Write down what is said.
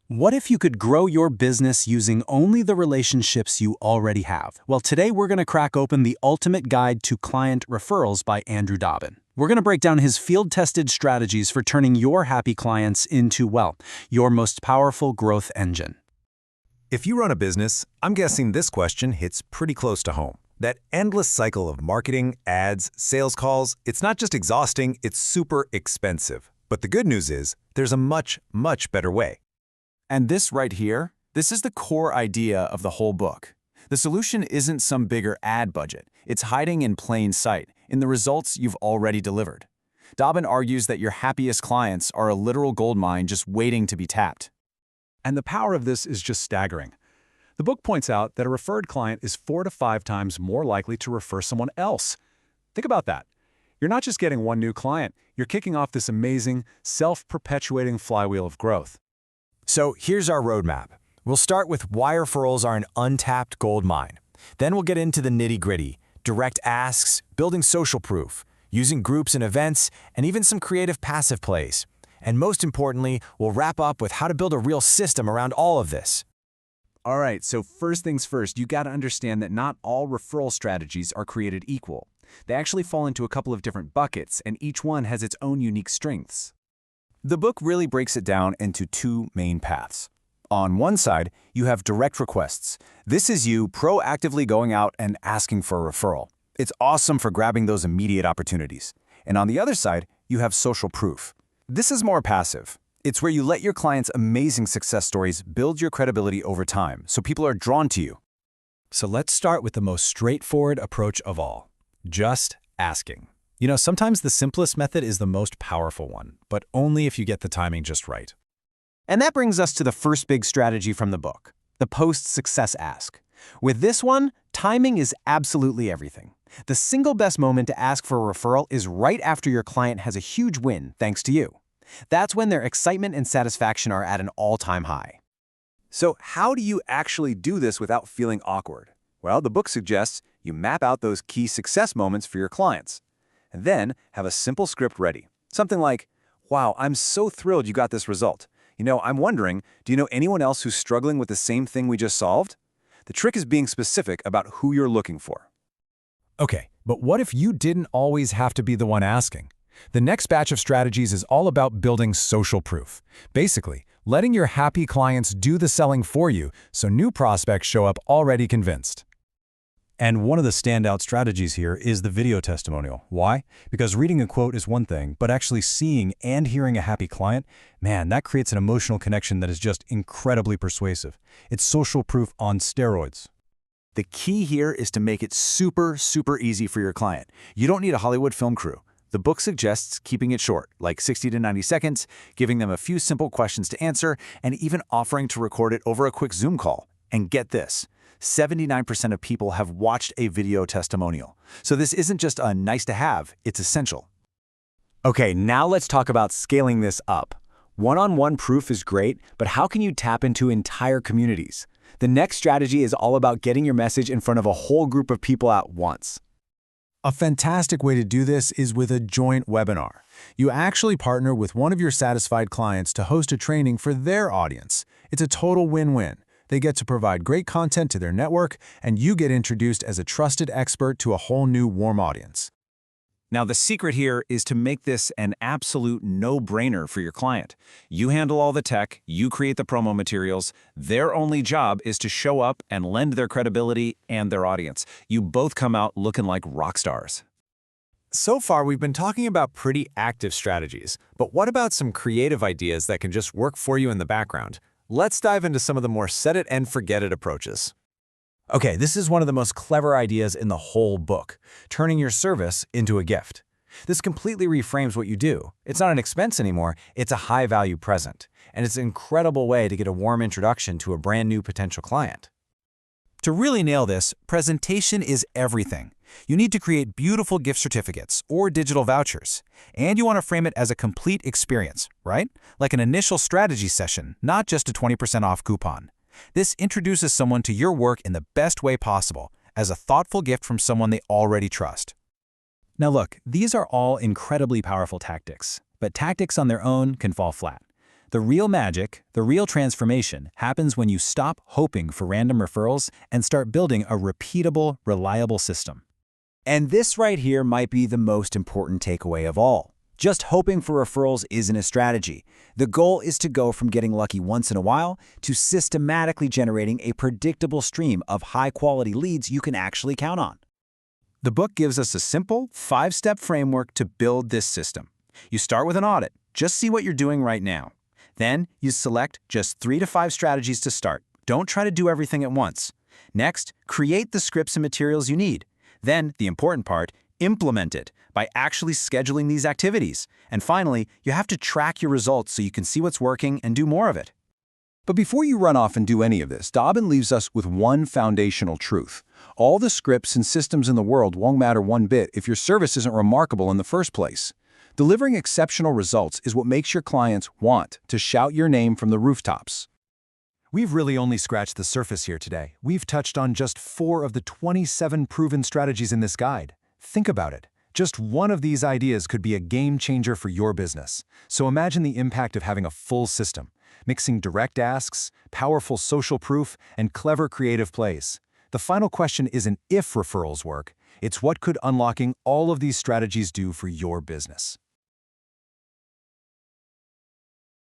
What if you could grow your business using only the relationships you already have? Well, today we're going to crack open the ultimate guide to client referrals by Andrew Dobbin. We're going to break down his field-tested strategies for turning your happy clients into, well, your most powerful growth engine. If you run a business, I'm guessing this question hits pretty close to home. That endless cycle of marketing, ads, sales calls, it's not just exhausting, it's super expensive. But the good news is, there's a much, much better way. And this right here, this is the core idea of the whole book. The solution isn't some bigger ad budget. It's hiding in plain sight, in the results you've already delivered. Dobbin argues that your happiest clients are a literal goldmine just waiting to be tapped. And the power of this is just staggering. The book points out that a referred client is 4 to 5 times more likely to refer someone else. Think about that. You're not just getting one new client, you're kicking off this amazing, self-perpetuating flywheel of growth. So here's our roadmap. We'll start with why referrals are an untapped gold mine. Then we'll get into the nitty-gritty, direct asks, building social proof, using groups and events, and even some creative passive plays. And most importantly, we'll wrap up with how to build a real system around all of this. All right, so first things first, you got to understand that not all referral strategies are created equal. They actually fall into a couple of different buckets, and each one has its own unique strengths. The book really breaks it down into 2 main paths. On one side, you have direct requests. This is you proactively going out and asking for a referral. It's awesome for grabbing those immediate opportunities. And on the other side, you have social proof. This is more passive. It's where you let your clients' amazing success stories build your credibility over time, so people are drawn to you. So let's start with the most straightforward approach of all, just asking. You know, sometimes the simplest method is the most powerful one, but only if you get the timing just right. And that brings us to the first big strategy from the book, the post-success ask. With this one, timing is absolutely everything. The single best moment to ask for a referral is right after your client has a huge win thanks to you. That's when their excitement and satisfaction are at an all-time high. So how do you actually do this without feeling awkward? Well, the book suggests you map out those key success moments for your clients. And then have a simple script ready. Something like, wow, I'm so thrilled you got this result. You know, I'm wondering, do you know anyone else who's struggling with the same thing we just solved? The trick is being specific about who you're looking for. Okay, but what if you didn't always have to be the one asking? The next batch of strategies is all about building social proof. Basically, letting your happy clients do the selling for you so new prospects show up already convinced. And one of the standout strategies here is the video testimonial. Why? Because reading a quote is one thing, but actually seeing and hearing a happy client, man, that creates an emotional connection that is just incredibly persuasive. It's social proof on steroids. The key here is to make it super easy for your client. You don't need a Hollywood film crew. The book suggests keeping it short, like 60 to 90 seconds, giving them a few simple questions to answer, and even offering to record it over a quick Zoom call. And get this. 79% of people have watched a video testimonial. So this isn't just a nice to have, it's essential. Okay, now let's talk about scaling this up. One-on-one proof is great, but how can you tap into entire communities? The next strategy is all about getting your message in front of a whole group of people at once. A fantastic way to do this is with a joint webinar. You actually partner with one of your satisfied clients to host a training for their audience. It's a total win-win. They get to provide great content to their network, and you get introduced as a trusted expert to a whole new warm audience. Now, the secret here is to make this an absolute no-brainer for your client. You handle all the tech, you create the promo materials. Their only job is to show up and lend their credibility and their audience. You both come out looking like rock stars. So far, we've been talking about pretty active strategies, but what about some creative ideas that can just work for you in the background? Let's dive into some of the more set-it-and-forget-it approaches. Okay, this is one of the most clever ideas in the whole book, turning your service into a gift. This completely reframes what you do. It's not an expense anymore, it's a high-value present, and it's an incredible way to get a warm introduction to a brand new potential client. To really nail this, presentation is everything. You need to create beautiful gift certificates or digital vouchers, and you want to frame it as a complete experience, right? Like an initial strategy session, not just a 20% off coupon. This introduces someone to your work in the best way possible, as a thoughtful gift from someone they already trust. Now look, these are all incredibly powerful tactics, but tactics on their own can fall flat. The real magic, the real transformation, happens when you stop hoping for random referrals and start building a repeatable, reliable system. And this right here might be the most important takeaway of all. Just hoping for referrals isn't a strategy. The goal is to go from getting lucky once in a while to systematically generating a predictable stream of high-quality leads you can actually count on. The book gives us a simple, 5-step framework to build this system. You start with an audit. Just see what you're doing right now. Then, you select just 3 to 5 strategies to start. Don't try to do everything at once. Next, create the scripts and materials you need. Then, the important part, implement it by actually scheduling these activities. And finally, you have to track your results so you can see what's working and do more of it. But before you run off and do any of this, Dobbin leaves us with one foundational truth. All the scripts and systems in the world won't matter one bit if your service isn't remarkable in the first place. Delivering exceptional results is what makes your clients want to shout your name from the rooftops. We've really only scratched the surface here today. We've touched on just 4 of the 27 proven strategies in this guide. Think about it. Just one of these ideas could be a game changer for your business. So imagine the impact of having a full system, mixing direct asks, powerful social proof, and clever creative plays. The final question isn't if referrals work, it's what could unlocking all of these strategies do for your business.